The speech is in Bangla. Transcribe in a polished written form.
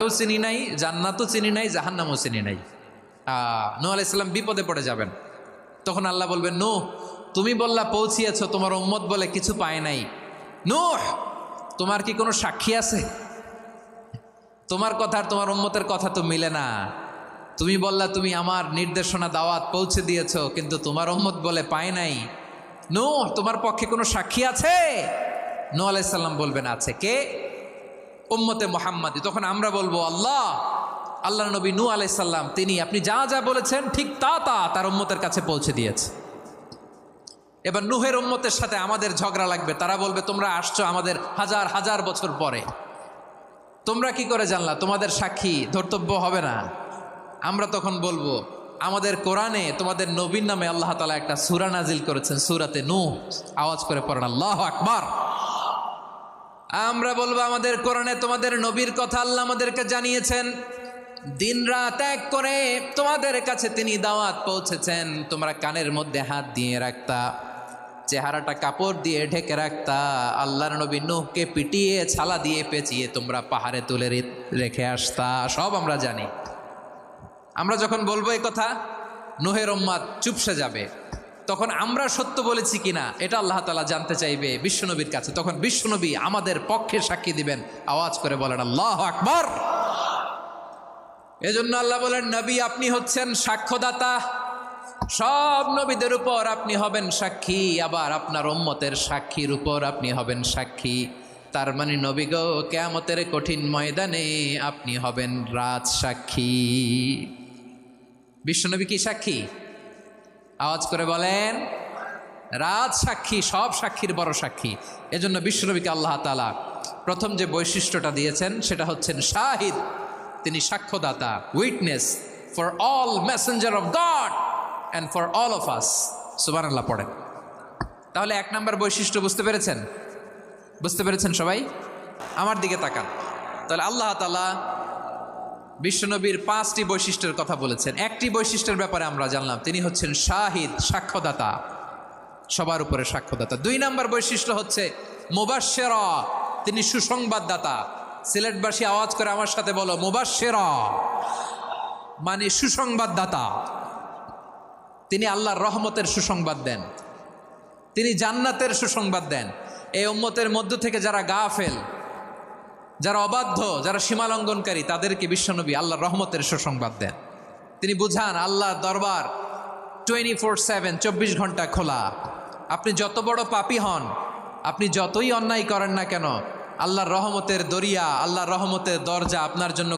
আখেরাতও চিনি নাই, জান্নাতও চিনি নাই, জাহান্নামও চিনি নাই। নূহ আলাইহিস সালাম বিপদে পড়ে যাবেন। তখন আল্লাহ বলবেন, নূহ তুমি বললা পৌঁছিয়েছ, তোমার উম্মত বলে কিছু পায় নাই। নূহ তোমার কি কোনো সাক্ষী আছে? তোমার কথা আর তোমার উম্মতের কথা তো মিলে না। তুমি বললা তুমি আমার নির্দেশনা দাওয়াত পৌঁছে দিয়েছ, কিন্তু তোমার উম্মত বলে পায় নাই। নূহ তোমার পক্ষে কোনো সাক্ষী আছে? নূহ আলাইহিস সালাম বলবেন আছে। কে? উম্মতে মুহাম্মাদি। তখন আমরা বলবো আল্লাহ নবী নূহ আলাইহিস সালাম তিনি আপনি যা যা বলেছেন ঠিক তার উম্মতের কাছে পৌঁছে দিয়েছে। এবার নূহের উম্মতের সাথে আমাদের ঝগড়া লাগবে। তারা বলবে তোমরা আসছো আমাদের হাজার হাজার বছর পরে, তোমরা কি করে জানলা? তোমাদের সাক্ষী ধর্তব্য হবে না। আমরা তখন বলবো আমাদের কোরআনে তোমাদের নবীর নামে আল্লাহ তাআলা একটা সূরা নাজিল করেছেন, সূরাতে নূহ। আওয়াজ করে পড়েন আল্লাহু আকবার। আমরা বলবো আমাদের কোরআনে তোমাদের নবীর কথা আল্লাহ আমাদেরকে জানিয়েছেন, দিন রাত এক করে তোমাদের কাছে তিনি দাওয়াত পৌঁছেছেন। তোমরা কানের মধ্যে হাত দিয়ে রাখতা, চেহারাটা কাপড় দিয়ে ঢেকে রাখতা, আল্লাহর নবী নূহকে পিটিয়ে ছালা দিয়ে পেঁচিয়ে তোমরা পাহাড়ে তুলে রেখে আসতা। সব আমরা জানি। আমরা যখন বলবো এই কথা, নূহের উম্মত চুপসে যাবে। তখন আমরা সত্য বলেছি কিনা এটা আল্লাহ তাআলা জানতে চাইবে বিশ্বনবীর কাছে। তখন বিশ্বনবী আমাদের পক্ষে সাক্ষী দিবেন। আওয়াজ করে বলেন আল্লাহু আকবার। এজন্য আল্লাহ বলেন, নবী আপনি হচ্ছেন সাক্ষ্যদাতা, সব নবীদের উপর আপনি হবেন সাক্ষী, আবার আপনার উম্মতের সাক্ষীর উপর আপনি হবেন সাক্ষী। তার মানে নবী গো, কিয়ামতের কঠিন ময়দানে আপনি হবেন রাজ সাক্ষী। বিশ্বনবী কি সাক্ষী? আওয়াজ করে বলেন, রাজ সাক্ষী, সব সাক্ষীর বড় সাক্ষী। এজন্য বিশ্বনবীকে আল্লাহ তাআলা প্রথম যে বৈশিষ্ট্যটা দিয়েছেন সেটা হচ্ছেন শাহিদ। তিনি সাক্ষ্যদাতা, witness for all messenger of God and for all of us. সুবহানাল্লাহ পড়েন। তাহলে এক নাম্বার বৈশিষ্ট্য বুঝতে পেরেছেন? বুঝতে পেরেছেন সবাই? আমার দিকে তাকান। তাহলে আল্লাহ তাআলা বিশ্বনবীর 5টি বৈশিষ্ট্যের কথা বলেছেন। একটি বৈশিষ্ট্যের ব্যাপারে আমরা জানলাম, তিনি হচ্ছেন শাহিদ, সাক্ষ্যদাতা, সবার উপরে সাক্ষ্যদাতা। 2 নাম্বার বৈশিষ্ট্য হচ্ছে মুবাশশিরা, তিনি সুসংবাদদাতা। সিলেটবাসী আওয়াজ করে আমার সাথে বলো, মুবাশশিরা মানে সুসংবাদদাতা। তিনি আল্লাহর রহমতের সুসংবাদ দেন, তিনি জান্নাতের সুসংবাদ দেন। এই উম্মতের মধ্য থেকে যারা গাফেল, যারা অবাধ্য, যারা সীমালঙ্ঘনকারী, তাদেরকে বিশ্বনবী আল্লাহর রহমতের সুসংবাদ দেন। তিনি বুঝান আল্লাহর দরবার 24/7, 24 ঘন্টা খোলা। আপনি যত বড় পাপী হন, আপনি যতই অন্যায় করেন না কেন, আল্লাহর রহমতের দরিয়া, আল্লাহর রহমতের দরজা আপনার জন্য